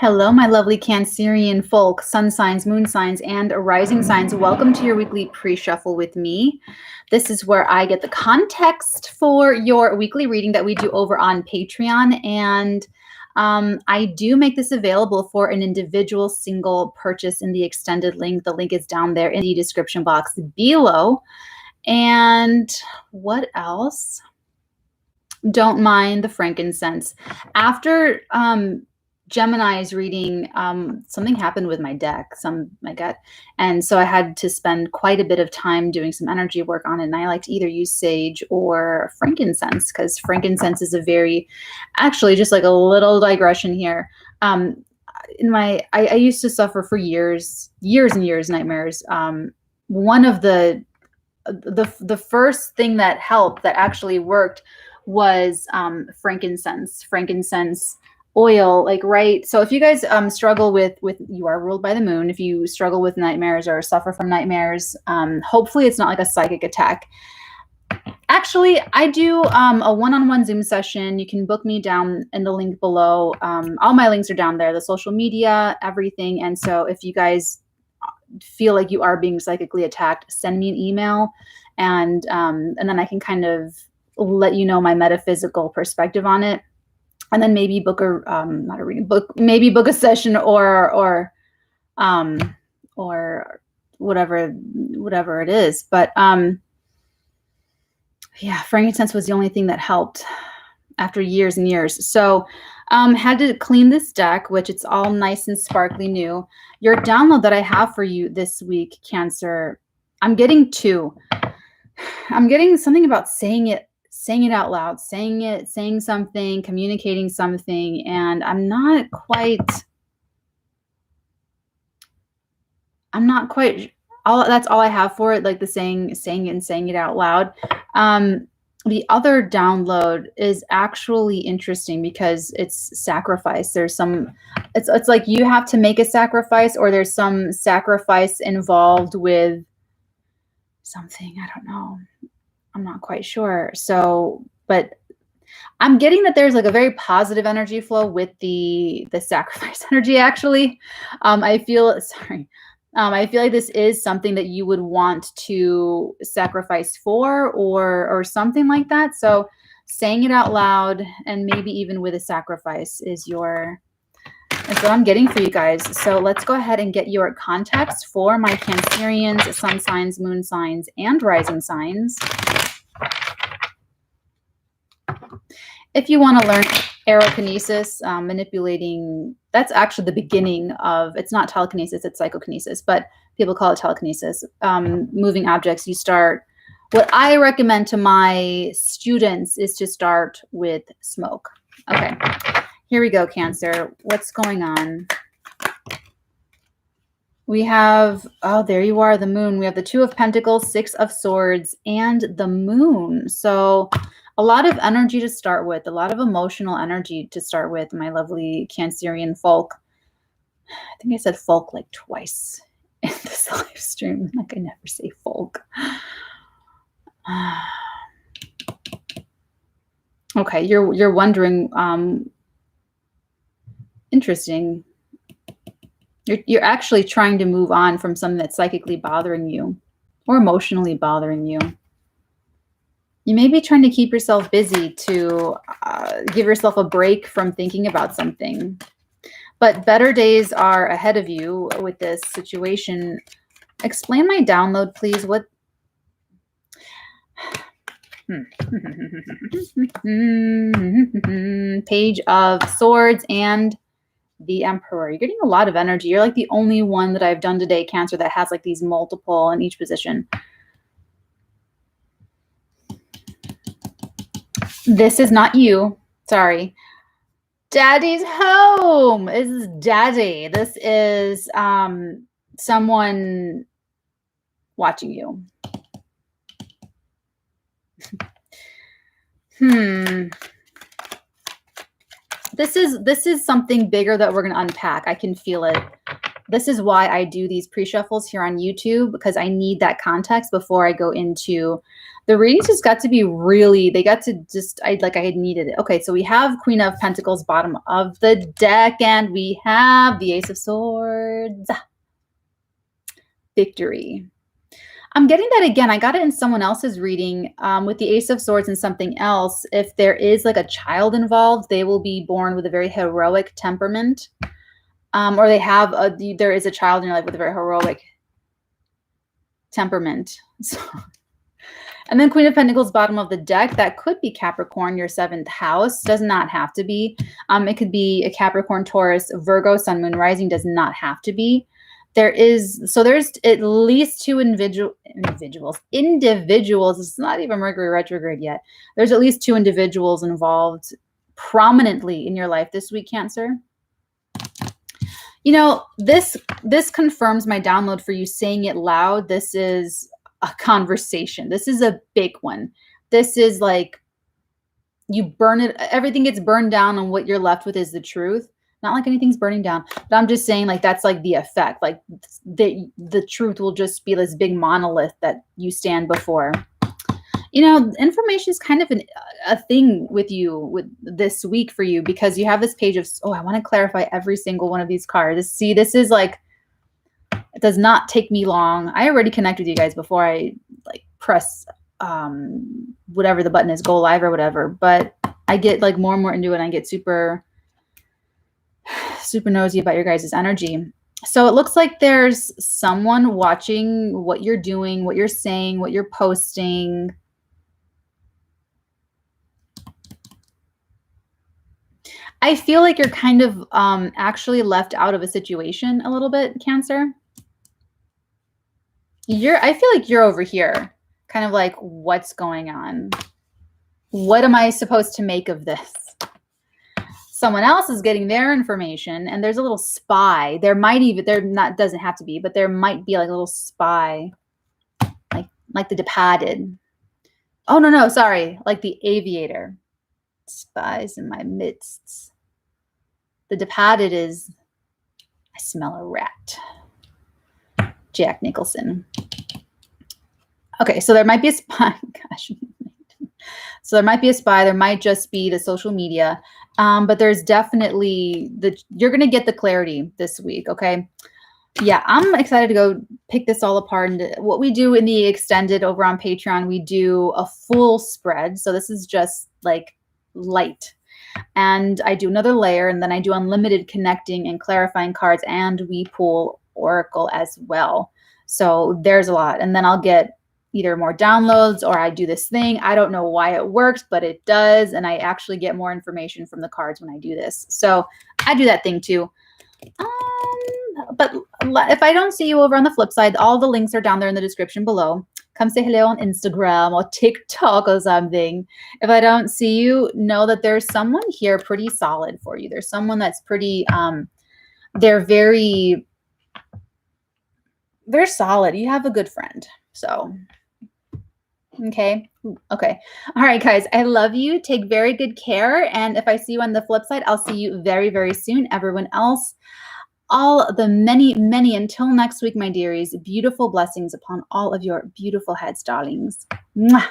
Hello, my lovely Cancerian folk, sun signs, moon signs, and rising signs. Welcome to your weekly pre-shuffle with me. This is where I get the context for your weekly reading that we do over on Patreon. And I do make this available for an individual single purchase in the extended link. The link is down there in the description box below. And what else? Don't mind the frankincense. After Gemini's reading, something happened with my deck, my gut, and so I had to spend quite a bit of time doing some energy work on it. And I like to either use sage or frankincense because frankincense is actually just like a little digression here. I used to suffer for years and years nightmares. One of the first thing that helped, that actually worked, was frankincense oil, like, right. So if you guys struggle with you are ruled by the moon, if you struggle with nightmares or suffer from nightmares, hopefully it's not like a psychic attack. Actually, I do a one-on-one Zoom session. You can book me down in the link below. All my links are down there, the social media, everything. And so if you guys feel like you are being psychically attacked, send me an email, and then I can kind of let you know my metaphysical perspective on it, and then maybe book not a reading, maybe book a session or whatever it is. But yeah, frankincense was the only thing that helped after years and years. So had to clean this deck, which it's all nice and sparkly new. Your download that I have for you this week, Cancer, I'm getting two. I'm getting something about saying it out loud, saying something, communicating something, and I'm not quite that's all I have for it, like the saying it and saying it out loud. The other download is actually interesting because it's sacrifice. It's like you have to make a sacrifice, or there's some sacrifice involved with something. I don't know. I'm not quite sure. So, but I'm getting that there's like a very positive energy flow with the sacrifice energy, actually. I feel like this is something that you would want to sacrifice for, or something like that. So saying it out loud, and maybe even with a sacrifice, is what I'm getting for you guys. So let's go ahead and get your context for my Cancerians, sun signs, moon signs, and rising signs. If you want to learn aerokinesis, manipulating, that's actually the beginning of, it's not telekinesis, it's psychokinesis, but people call it telekinesis. Moving objects, what I recommend to my students is to start with smoke. Okay, here we go, Cancer. What's going on? We have, oh, there you are, the moon. We have the Two of Pentacles, Six of Swords, and the moon. So a lot of energy to start with, a lot of emotional energy to start with, my lovely Cancerian folk. I think I said folk like twice in this live stream. Like, I never say folk. Okay, you're wondering, interesting. You're actually trying to move on from something that's psychically bothering you or emotionally bothering you. You may be trying to keep yourself busy to give yourself a break from thinking about something. But better days are ahead of you with this situation. Explain my download, please. What? Page of Swords and the Emperor. You're getting a lot of energy. You're like the only one that I've done today, Cancer, that has like these multiple in each position. This is not you. Sorry. Daddy's home. This is Daddy. This is someone watching you. This is something bigger that we're going to unpack. I can feel it. This is why I do these pre-shuffles here on YouTube, because I need that context before I go into the readings. Just got to be really, they got to just, I had needed it. Okay, so we have Queen of Pentacles, bottom of the deck, and we have the Ace of Swords. Victory. I'm getting that again. I got it in someone else's reading with the Ace of Swords and something else. If there is like a child involved, they will be born with a very heroic temperament. Or there is a child in your life with a very heroic temperament. So, and then Queen of Pentacles, bottom of the deck, that could be Capricorn, your 7th house. Does not have to be. It could be a Capricorn, Taurus, Virgo, Sun, Moon, Rising. Does not have to be. There's at least 2 individuals. It's not even Mercury retrograde yet. There's at least 2 individuals involved prominently in your life this week, Cancer. You know, this confirms my download for you saying it loud. This is a conversation. This is a big one. This is like you burn it, everything gets burned down, and what you're left with is the truth. Not like anything's burning down, but I'm just saying like that's like the effect. Like the truth will just be this big monolith that you stand before. You know, information is kind of a thing with you with this week for you, because you have this page of, I want to clarify every single one of these cards. See, this is like, it does not take me long. I already connect with you guys before I like press whatever the button is, go live or whatever, but I get like more and more into it, and I get super nosy about your guys' energy. So it looks like there's someone watching what you're doing, what you're saying, what you're posting. I feel like you're kind of actually left out of a situation a little bit, Cancer. I feel like you're over here, kind of like, what's going on? What am I supposed to make of this? Someone else is getting their information, and there's a little spy. Doesn't have to be, but there might be like a little spy, like the Departed. Oh, no, sorry. Like the Aviator. Spies in my midst. The Departed is, I smell a rat. Jack Nicholson. Okay, so there might be a spy. Gosh. So there might be a spy. There might just be the social media. But there's definitely you're going to get the clarity this week, okay? Yeah, I'm excited to go pick this all apart. And what we do in the extended over on Patreon, we do a full spread. So this is just like light. And I do another layer, and then I do unlimited connecting and clarifying cards, and we pull Oracle as well. So there's a lot. And then I'll get either more downloads, or I do this thing. I don't know why it works, but it does. And I actually get more information from the cards when I do this. So I do that thing too. But if I don't see you over on the flip side, all the links are down there in the description below. Come say hello on Instagram or TikTok or something. If I don't see you, know that there's someone here pretty solid for you. There's someone that's pretty, they're solid. You have a good friend. So, okay. Okay. All right, guys. I love you. Take very good care. And if I see you on the flip side, I'll see you very, very soon. Everyone else, all the many, many, until next week, my dearies, beautiful blessings upon all of your beautiful heads, darlings. Mwah.